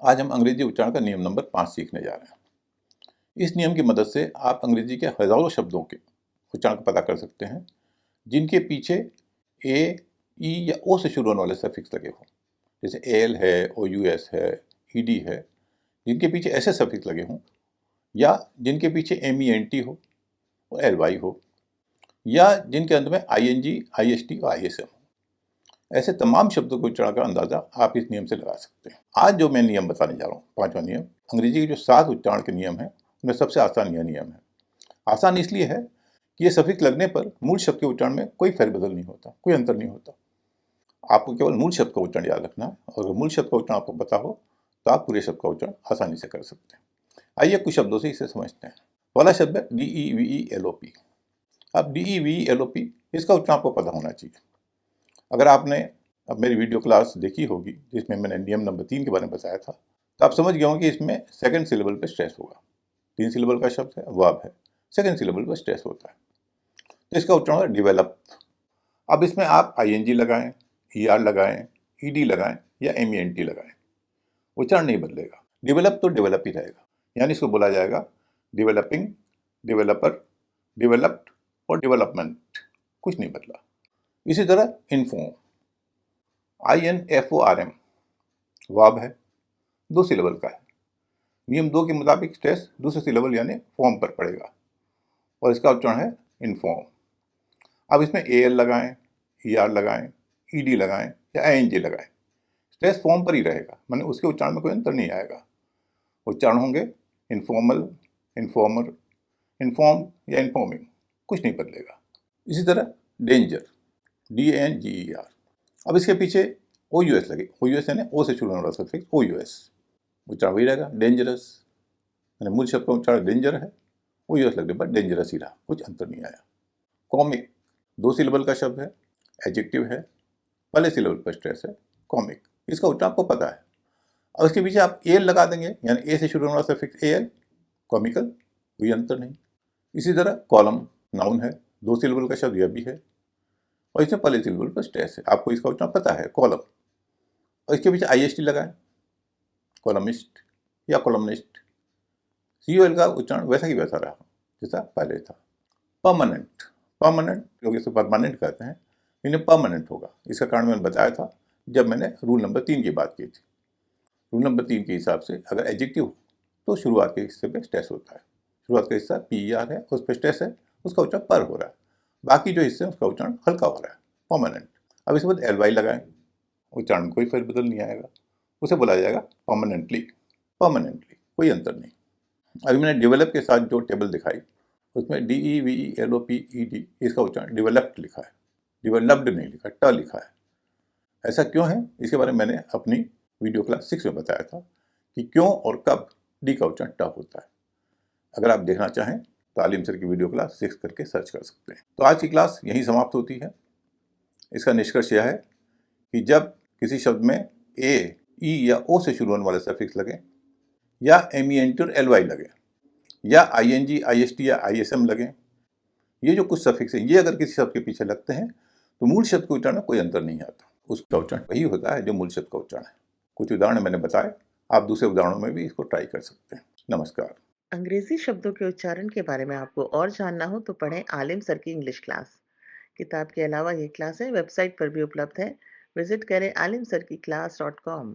आज हम अंग्रेजी उच्चारण का नियम नंबर 5 सीखने जा रहे हैं। इस नियम की मदद से आप अंग्रेजी के हजारों शब्दों के उच्चारण को पता कर सकते हैं जिनके पीछे ए, ई या ओ से शुरू होने वाले सफिक्स लगे हों, जैसे एल है, ओ यू एस है, ई डी है। जिनके पीछे ऐसे सफिक्स लगे हों या जिनके पीछे एम ई एन टी हो और एल वाई हो, या जिनके अंत में I N G, I S T और आई एस एम हो। ऐसे तमाम शब्दों के उच्चारण का अंदाजा आप इस नियम से लगा सकते हैं। आज जो मैं नियम बताने जा रहा हूँ, 5वां नियम, अंग्रेजी के जो 7 उच्चारण के नियम हैं उनमें सबसे आसान यह नियम है। आसान इसलिए है कि ये सफिक्स लगने पर मूल शब्द के उच्चारण में कोई फेरबदल नहीं होता, कोई अंतर नहीं होता। आपको केवल मूल शब्द का उच्चारण याद रखना है, और अगर मूल शब्द का उच्चारण आपको पता हो तो आप पूरे शब्द का उच्चारण आसानी से कर सकते हैं। आइए कुछ शब्दों से इसे समझते हैं। पहला शब्द है DEVELOP। अब DEVELOP, इसका उच्चारण आपको पता होना चाहिए। अगर आपने अब मेरी वीडियो क्लास देखी होगी जिसमें मैंने नियम नंबर 3 के बारे में बताया था, तो आप समझ गए होंगे कि इसमें सेकंड सिलेबल पे स्ट्रेस होगा। 3 सिलेबल का शब्द है, वर्ब है, सेकंड सिलेबल पे स्ट्रेस होता है, तो इसका उच्चारण होगा डिवेलप। अब इसमें आप ING लगाएं, ER लगाएं, ED लगाएं या MENT लगाएं, उच्चारण नहीं बदलेगा। डिवेलप तो डेवलप ही रहेगा, यानी इसको बोला जाएगा डिवेलपिंग, डिवेलपर, डिवेलप्ड और डेवलपमेंट, कुछ नहीं बदला। इसी तरह इन्फॉर्म, INFORM, वर्ब है, 2 सिलेबल का है। नियम 2 के मुताबिक स्ट्रेस दूसरे सिलेबल यानी फॉर्म पर पड़ेगा और इसका उच्चारण है इन्फॉर्म। अब इसमें AL लगाएं, ER लगाएं, ED लगाएं या ING लगाएं, स्ट्रेस फॉर्म पर ही रहेगा, माने उसके उच्चारण में कोई अंतर नहीं आएगा। उच्चारण होंगे इन्फॉर्मल, इन्फॉर्मर, इन्फॉर्म या इन्फॉर्मिंग, कुछ नहीं बदलेगा। इसी तरह डेंजर, DANGER। अब इसके पीछे OUS लगे, OUS यानी ओ से शुरू होने वाला सफिक्स OUS, उच्चारण वही रहेगा डेंजरस, मैंने मूल शब्द का उच्चारण डेंजर है, OUS लगने पर डेंजरस ही रहा, कुछ अंतर नहीं आया। कॉमिक, 2 सिलेबल का शब्द है, एडजेक्टिव है, पहले सिलेबल पर स्ट्रेस है, कॉमिक, इसका उच्चारण आपको पता है। और उसके पीछे आप एल लगा देंगे, यानी ए से शुरू होने वाला सफिक्स AL, कॉमिकल, कोई अंतर नहीं। इसी तरह कॉलम, नाउन है, 2 सिलेबल का शब्द यह भी है और इसमें पहले सिलेबल पर स्ट्रेस है, आपको इसका उच्चारण पता है, कॉलम। और इसके पीछे IST लगाएं, कॉलमिस्ट या कॉलमनिस्ट, COL का उच्चारण वैसा ही वैसा रहा जैसा पहले था। परमानेंट, परमानेंट लोग इसे परमानेंट कहते हैं, इन्हें परमानेंट होगा। इसका कारण मैंने बताया था जब मैंने रूल नंबर 3 की बात की थी। रूल नंबर 3 के हिसाब से अगर एडजेक्टिव हो तो शुरुआत के हिस्से पे स्ट्रेस होता है, शुरुआत का हिस्सा PER है, उस पर स्ट्रेस है, उसका उच्चारण पर हो रहा है, बाकी जो हिस्से हैं उसका उच्चारण हल्का हो रहा है, परमानेंट। अब इसके बाद LY लगाएं, उच्चारण में कोई फेरबदल नहीं आएगा, उसे बोला जाएगा परमानेंटली, परमानेंटली, कोई अंतर नहीं। अभी मैंने डेवलप के साथ जो टेबल दिखाई उसमें DEVELOPED, इसका उच्चारण डेवलप्ड लिखा है, डेवलप्ड नहीं लिखा, ट लिखा है। ऐसा क्यों है, इसके बारे में मैंने अपनी वीडियो क्लास 6 में बताया था कि क्यों और कब डी का उच्चारण ट होता है। अगर आप देखना चाहें तो आलिम सर की वीडियो क्लास 6 करके सर्च कर सकते हैं। तो आज की क्लास यहीं समाप्त होती है। इसका निष्कर्ष यह है कि जब किसी शब्द में A, E या O से शुरू होने वाले सफिक्स लगे, या MENT और LY लगे, या ING, IST या ISM लगे, ये जो कुछ सफिक्स हैं ये अगर किसी शब्द के पीछे लगते हैं तो मूल शब्द के उच्चारण में कोई अंतर नहीं आता, उसका उच्चारण वही होता है जो मूल शब्द का उच्चारण है। कुछ उदाहरण मैंने बताए, आप दूसरे उदाहरणों में भी इसको ट्राई कर सकते हैं। नमस्कार। अंग्रेजी शब्दों के उच्चारण के बारे में आपको और जानना हो तो पढ़ें आलिम सर की इंग्लिश क्लास। किताब के अलावा ये क्लासें वेबसाइट पर भी उपलब्ध है। विजिट करें alimsarkiclass.com।